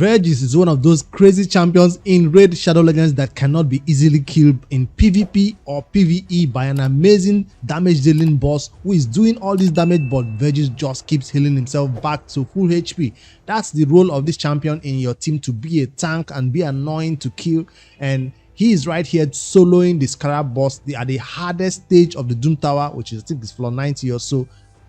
Vergis is one of those crazy champions in Raid Shadow Legends that cannot be easily killed in PvP or PvE by an amazing damage dealing boss who is doing all this damage, but Vergis just keeps healing himself back to full HP. That's the role of this champion in your team, to be a tank and be annoying to kill. And he is right here soloing the Scarab boss. They are the hardest stage of the Doom Tower, which is, I think, is floor 90 or so.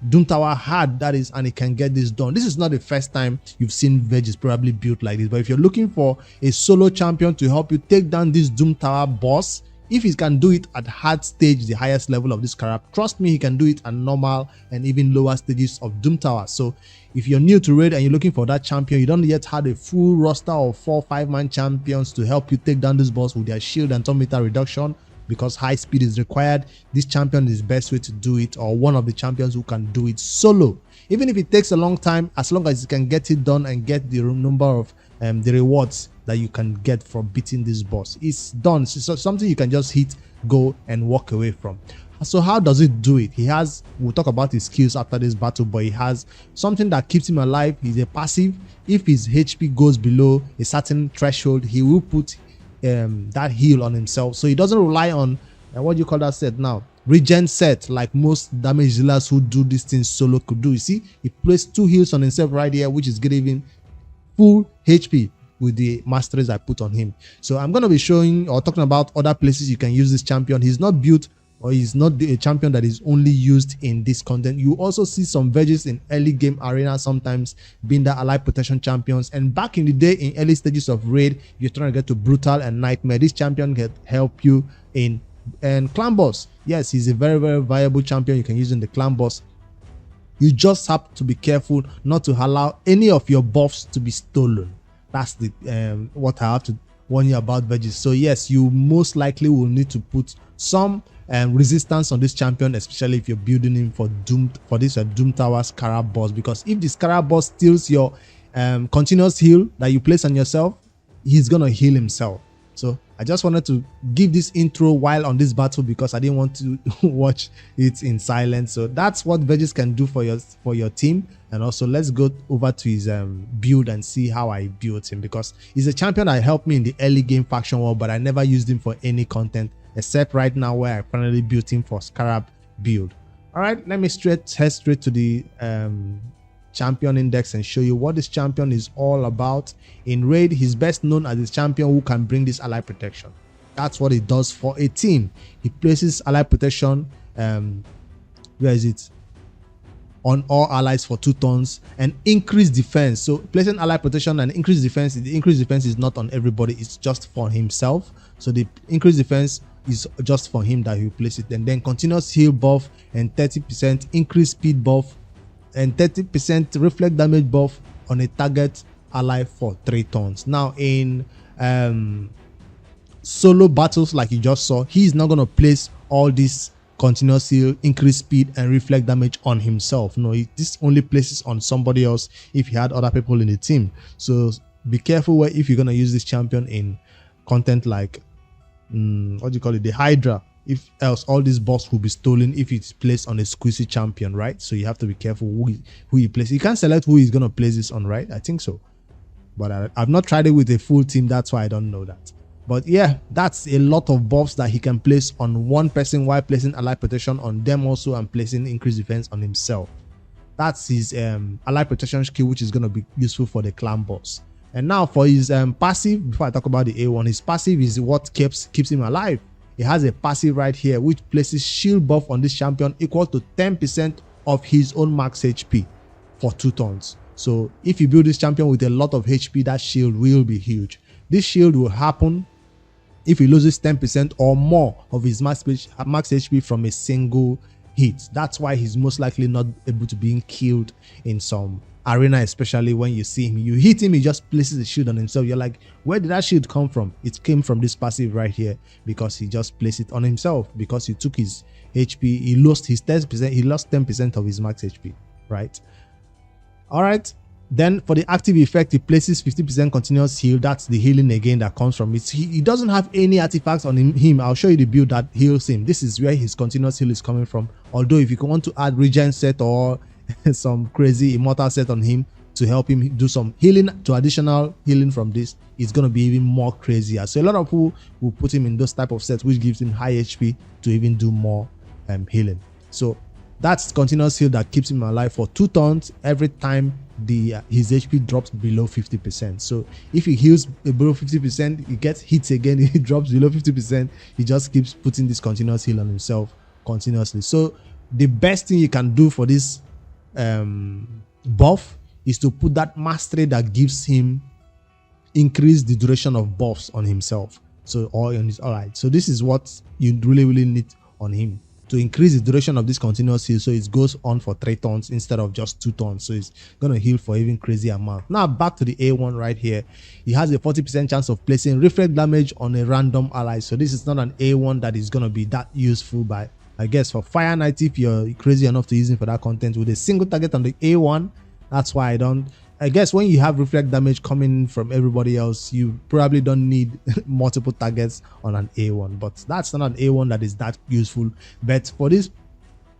Doom Tower hard, that is, and it can get this done. This is not the first time you've seen Vergis probably built like this, but if you're looking for a solo champion to help you take down this Doom Tower boss, if he can do it at hard stage, the highest level of this Scarab, trust me, he can do it at normal and even lower stages of Doom Tower. So if you're new to Raid and you're looking for that champion, you don't yet have a full roster of 4 5-man champions to help you take down this boss with their shield and turn meter reduction, because high speed is required, this champion is the best way to do it, or one of the champions who can do it solo. Even if it takes a long time, as long as you can get it done and get the number of the rewards that you can get from beating this boss, it's done. It's something you can just hit, go, and walk away from. So how does it do it? He has, we'll talk about his skills after this battle, but he has something that keeps him alive. He's a passive. If his HP goes below a certain threshold, he will put that heal on himself, so he doesn't rely on what do you call that set now, regen set, like most damage dealers who do these things solo could do. You see, he placed 2 heals on himself right here, which is giving him full HP with the masteries I put on him. So I'm going to be showing or talking about other places you can use this champion. He's not built, or he's not a champion that is only used in this content. You also see some Vergis in early game arena, sometimes being the ally protection champions. And back in the day, in early stages of Raid, you're trying to get to Brutal and Nightmare, this champion can help you in clan boss. Yes, he's a very, very viable champion you can use in the clan boss. You just have to be careful not to allow any of your buffs to be stolen. That's the what I have to warn you about Vergis. So yes, you most likely will need to put some resistance on this champion, especially if you're building him for this Doom Tower Scarab boss, because if the Scarab boss steals your continuous heal that you place on yourself, he's gonna heal himself. So I just wanted to give this intro while on this battle, because I didn't want to watch it in silence. So that's what Vergis can do for your team. And also, let's go over to his build and see how I built him, because he's a champion that helped me in the early game faction war, but I never used him for any content except right now, where I finally built him for Scarab build. All right, let me head straight to the champion index and show you what this champion is all about. In Raid, he's best known as this champion who can bring this ally protection. That's what he does for a team. He places ally protection, where is it, on all allies for 2 turns and increase defense. So placing ally protection and increase defense, the increased defense is not on everybody, it's just for himself. So the increased defense is just for him that he will place it. And then continuous heal buff and 30% increased speed buff and 30% reflect damage buff on a target ally for 3 turns. Now in solo battles, like you just saw, he's not going to place all this continuous heal, increase speed, and reflect damage on himself. No, this only places on somebody else if he had other people in the team. So be careful if you're going to use this champion in content like what do you call it, the Hydra. If else, all these buffs will be stolen if it's placed on a squeezy champion, right? So you have to be careful who you place. You can't select who he's going to place this on, right? I think so, but I've not tried it with a full team, that's why I don't know that. But yeah, that's a lot of buffs that he can place on one person while placing ally protection on them also, and placing increased defense on himself. That's his ally protection skill, which is going to be useful for the clan boss. And now for his passive, before I talk about the A1, his passive is what keeps him alive. He has a passive right here which places shield buff on this champion equal to 10% of his own max HP for 2 turns. So if you build this champion with a lot of HP, that shield will be huge. This shield will happen if he loses 10% or more of his max HP from a single hit. That's why he's most likely not able to be killed in some arena, especially when you see him. You hit him, he just places a shield on himself. You're like, where did that shield come from? It came from this passive right here, because he just placed it on himself, because he took his HP, he lost his 10%, he lost 10% of his max HP, right? All right. Then for the active effect, he places 50% continuous heal. That's the healing again that comes from it. He doesn't have any artifacts on him. I'll show you the build that heals him. This is where his continuous heal is coming from. Although if you want to add Regen set or some crazy immortal set on him, to help him do some healing, to additional healing from this, it's going to be even more crazier. So a lot of people will put him in those type of sets which gives him high HP to even do more healing. So that's continuous heal that keeps him alive for 2 turns every time his HP drops below 50%. So if he heals below 50%, he gets hits again, he drops below 50%, he just keeps putting this continuous heal on himself continuously. So the best thing you can do for this buff is to put that mastery that gives him increase the duration of buffs on himself, so or on his allied. So this is what you really need on him, to increase the duration of this continuous heal, so it goes on for 3 turns instead of just 2 turns. So it's gonna heal for even crazy amount. Now back to the A1 right here. He has a 40% chance of placing reflect damage on a random ally. So this is not an A1 that is gonna be that useful, by I guess for Fire Knight, if you're crazy enough to use it for that content with a single target on the A1. That's why I guess when you have reflect damage coming from everybody else, you probably don't need multiple targets on an A1, but that's not an A1 that is that useful. But for this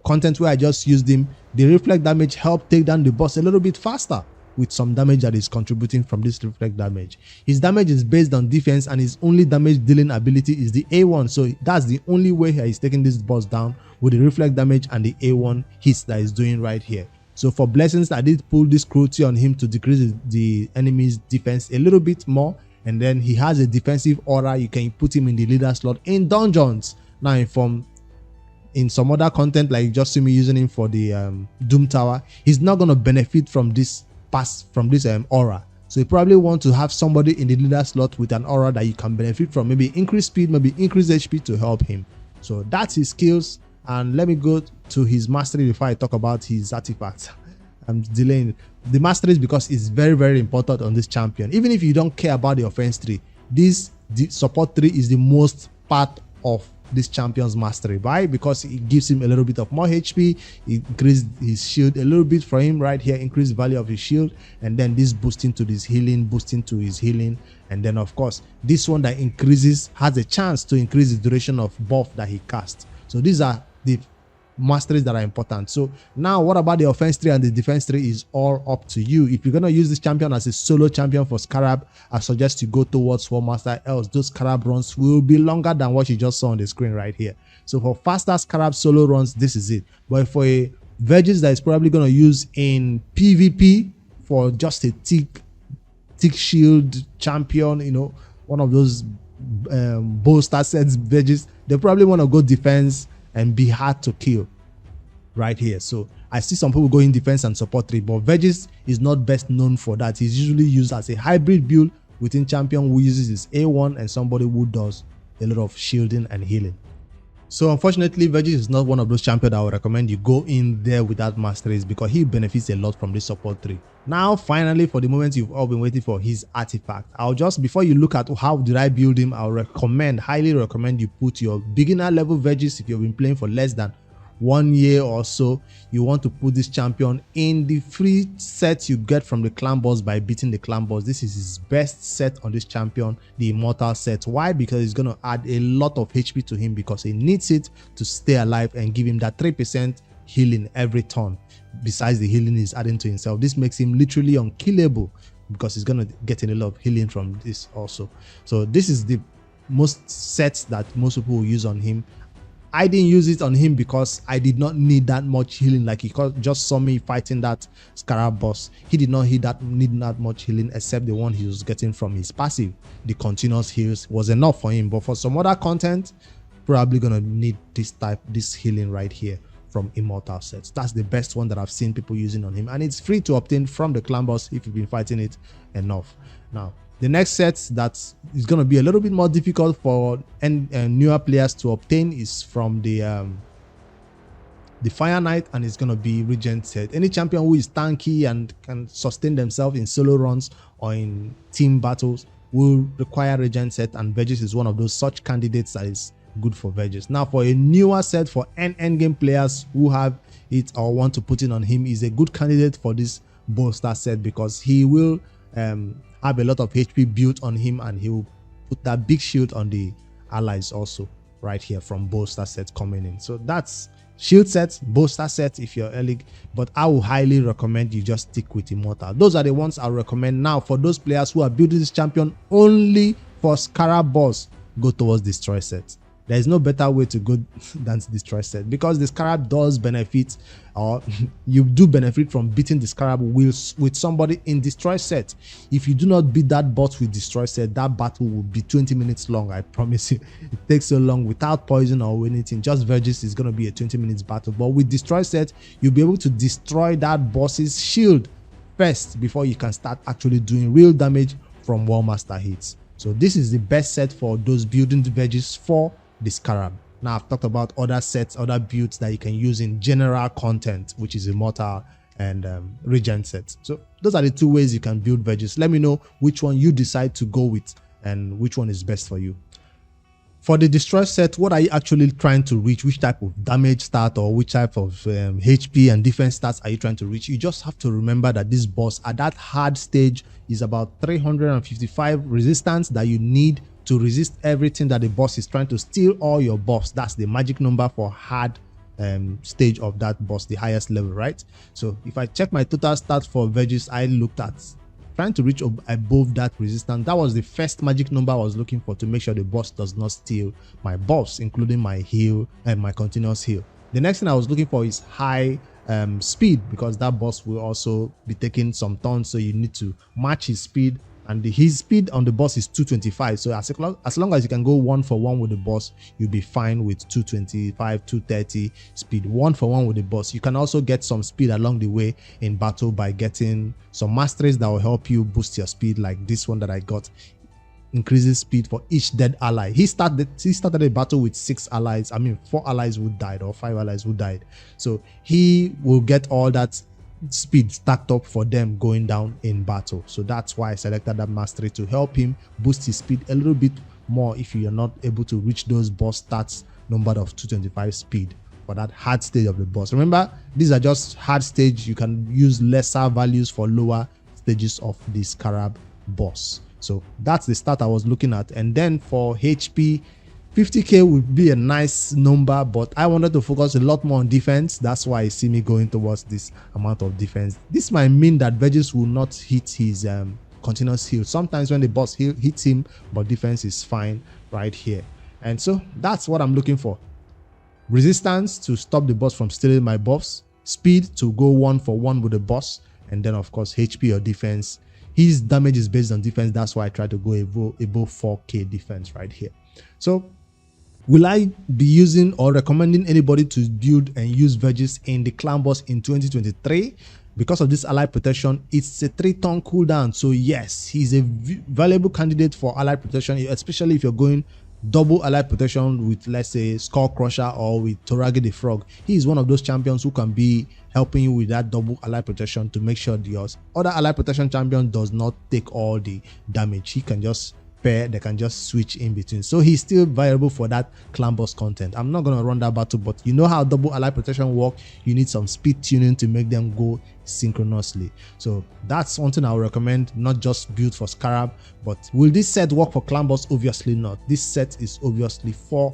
content where I just used him, the reflect damage helped take down the boss a little bit faster with some damage that is contributing from this reflect damage. His damage is based on defense, and his only damage dealing ability is the A1. So that's the only way he's taking this boss down, with the reflect damage and the A1 hits that he's doing right here. So for blessings, I did pull this cruelty on him to decrease the enemy's defense a little bit more, and then he has a defensive aura. You can put him in the leader slot in dungeons. Now in some other content, like just see me using him for the Doom Tower, he's not going to benefit from this aura. So you probably want to have somebody in the leader slot with an aura that you can benefit from, maybe increase speed, maybe increase HP to help him. So that's his skills. And let me go to his mastery before I talk about his artifacts. I'm delaying the masteries because it's very important on this champion. Even if you don't care about the offense tree, the support tree is the most part of this champion's mastery. Why? Because it gives him a little bit of more HP, it increased his shield a little bit for him right here, increased value of his shield, and then this boosting to his healing, and then of course this one that has a chance to increase the duration of buff that he casts. So these are the masteries that are important. So now what about the offense tree and the defense tree is all up to you. If you're going to use this champion as a solo champion for Scarab, I suggest you go towards War Master, else those Scarab runs will be longer than what you just saw on the screen right here. So for faster Scarab solo runs, this is it. But for a Vergis that is probably going to use in PvP for just a thick shield champion, you know, one of those bolster sets Vergis, they probably want to go defense and be hard to kill right here. So I see some people going defense and support tree, but Vergis is not best known for that. He's usually used as a hybrid build within champion who uses his A1 and somebody who does a lot of shielding and healing. So unfortunately, Vergis is not one of those champions that I would recommend you go in there without masteries, because he benefits a lot from this support tree. Now finally, for the moment you've all been waiting for, his artifact. I'll just, before you look at how did I build him, I'll highly recommend you put your beginner level Vergis. If you've been playing for less than 1 year or so, you want to put this champion in the free set you get from the clan boss by beating the clan boss. This is his best set on this champion, the immortal set. Why? Because it's going to add a lot of HP to him, because he needs it to stay alive and give him that 3% healing every turn. Besides the healing he's adding to himself, this makes him literally unkillable, because he's going to get a lot of healing from this also. So this is the most sets that most people will use on him. I didn't use it on him because I did not need that much healing. Like, he just saw me fighting that Scarab boss. He did not need that much healing, except the one he was getting from his passive. The continuous heals was enough for him. But for some other content, probably gonna need this healing right here from immortal sets. That's the best one that I've seen people using on him, and it's free to obtain from the clan boss if you've been fighting it enough. Now, the next set that is going to be a little bit more difficult for newer players to obtain is from the Fire Knight, and it's going to be Regen set. Any champion who is tanky and can sustain themselves in solo runs or in team battles will require Regen set, and Vergis is one of those such candidates that is good for Vergis. Now, for a newer set for endgame players who have it or want to put it on him, is a good candidate for this bolster set, because he will have a lot of HP built on him, and he will put that big shield on the allies also. right here from bolster set coming in. So that's shield set, bolster set if you're early, but I will highly recommend you just stick with immortal. Those are the ones I recommend. Now for those players who are building this champion only for Scarab boss, go towards destroy set. There is no better way to go than destroy set, because the Scarab does benefit, or you do benefit from beating the Scarab with somebody in destroy set. If you do not beat that boss with destroy set, that battle will be 20 minutes long. I promise you. It takes so long without poison or anything. Just Vergis is going to be a 20 minutes battle, but with destroy set, you'll be able to destroy that boss's shield first before you can start actually doing real damage from War Master hits. So this is the best set for those building the Vergis for the Scarab. Now I've talked about other sets, other builds that you can use in general content, which is immortal and regen sets. So those are the two ways you can build Vergis. Let me know which one you decide to go with and which one is best for you. For the destroy set, what are you actually trying to reach? Which type of damage stat or which type of HP and defense stats are you trying to reach? You just have to remember that this boss at that hard stage is about 355 resistance that you need to resist everything that the boss is trying to steal all your buffs. That's the magic number for hard stage of that boss, the highest level, right? So if I check my total stats for Vergis, I looked at trying to reach above that resistance. That was the first magic number I was looking for to make sure the boss does not steal my buffs, including my heal and my continuous heal. The next thing I was looking for is high speed, because that boss will also be taking some turns, so you need to match his speed, and his speed on the boss is 225. So as long as you can go 1-for-1 with the boss, you'll be fine with 225, 230 speed, 1-for-1 with the boss. You can also get some speed along the way in battle by getting some masteries that will help you boost your speed, like this one that I got. Increases speed for each dead ally. He started a battle with 4 allies who died, or 5 allies who died. So he will get all that speed stacked up for them going down in battle. So that's why I selected that mastery, to help him boost his speed a little bit more if you are not able to reach those boss stats number of 225 speed for that hard stage of the boss. Remember, these are just hard stage. You can use lesser values for lower stages of the Scarab boss. So that's the stat I was looking at. And then for HP, 50k would be a nice number, but I wanted to focus a lot more on defense. That's why I see me going towards this amount of defense. This might mean that Vergis will not hit his continuous heal. Sometimes when the boss hits him, but defense is fine right here. And so that's what I'm looking for. Resistance to stop the boss from stealing my buffs, speed to go 1-for-1 with the boss, and then of course HP or defense. His damage is based on defense. That's why I try to go above 4k defense right here. So will I be using or recommending anybody to build and use Vergis in the clan boss in 2023? Because of this ally protection, it's a 3-turn cooldown. So yes, he's a valuable candidate for ally protection, especially if you're going double ally protection with, let's say, Skull Crusher or with Toragi the Frog. He is one of those champions who can be helping you with that double ally protection to make sure your other ally protection champion does not take all the damage. He can just pair, they can just switch in between. So he's still viable for that clan boss content. I'm not going to run that battle, but you know how double ally protection work. You need some speed tuning to make them go synchronously. So that's something I would recommend, not just built for Scarab. But will this set work for clan boss? Obviously not. This set is obviously for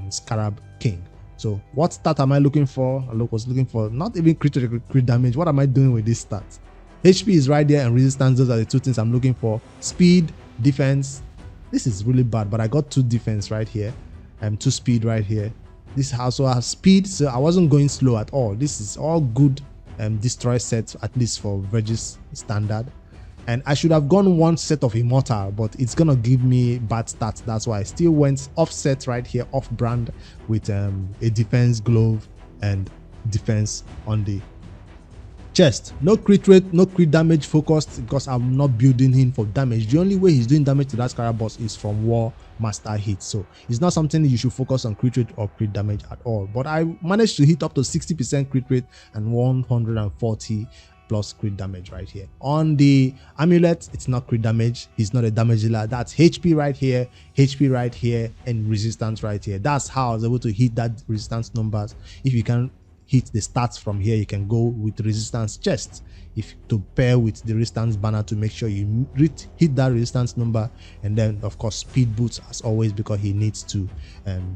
Scarab King. So what stat am I looking for? I was looking for not even crit damage. What am I doing with this stat? HP is right there, and resistance. Those are the two things I'm looking for. Speed, defense. This is really bad, but I got 2 defense right here and 2 speed right here. This also has speed, so I wasn't going slow at all. This is all good destroy sets, at least for Vergis standard. And I should have gone 1 set of immortal, but it's gonna give me bad stats. That's why I still went offset right here, off brand, with a defense glove and defense on the chest. No crit rate, no crit damage focused, because I'm not building him for damage. The only way he's doing damage to that Scarab boss is from War Master hits. So it's not something you should focus on crit rate or crit damage at all. But I managed to hit up to 60% crit rate and 140 plus crit damage right here. On the amulet, it's not crit damage. He's not a damage dealer. That's HP right here, HP right here, and resistance right here. That's how I was able to hit that resistance numbers. If you can hit the stats from here, you can go with resistance chest if to pair with the resistance banner to make sure you hit that resistance number. And then of course speed boots as always, because he needs to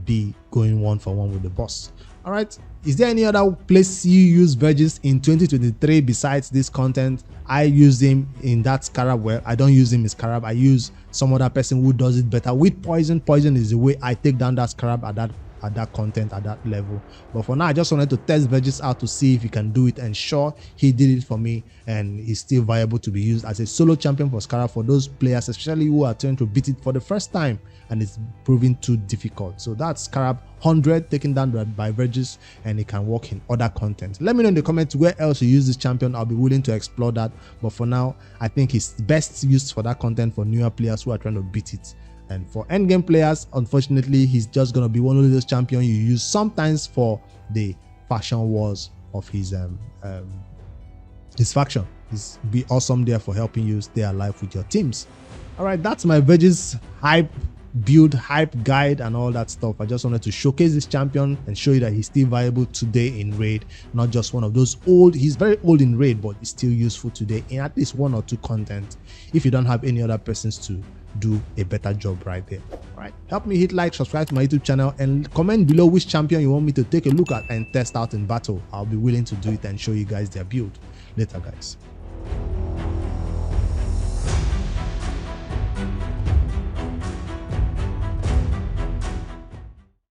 be going 1-for-1 with the boss. All right, is there any other place you use Vergis in 2023 besides this content? I use him in that Scarab. Well, I don't use him in Scarab, I use some other person who does it better with poison. Poison is the way I take down that Scarab at that content, at that level. But for now, I just wanted to test Vergis out to see if he can do it, and sure, he did it for me, and he's still viable to be used as a solo champion for Scarab for those players, especially who are trying to beat it for the first time and it's proving too difficult. So that's Scarab 100 taken down by Vergis, and it can work in other content. Let me know in the comments where else you use this champion. I'll be willing to explore that, but for now I think it's best used for that content for newer players who are trying to beat it. And for endgame players, unfortunately, he's just gonna be one of those champions you use sometimes for the faction wars of his faction. He's be awesome there for helping you stay alive with your teams. All right, that's my Vergis hype build, hype guide, and all that stuff. I just wanted to showcase this champion and show you that he's still viable today in raid, not just one of those old. He's very old in raid, but it's still useful today in at least 1 or 2 content if you don't have any other persons to do a better job right there. All right, help me hit like, subscribe to my YouTube channel, and comment below which champion you want me to take a look at and test out in battle. I'll be willing to do it and show you guys their build later, guys.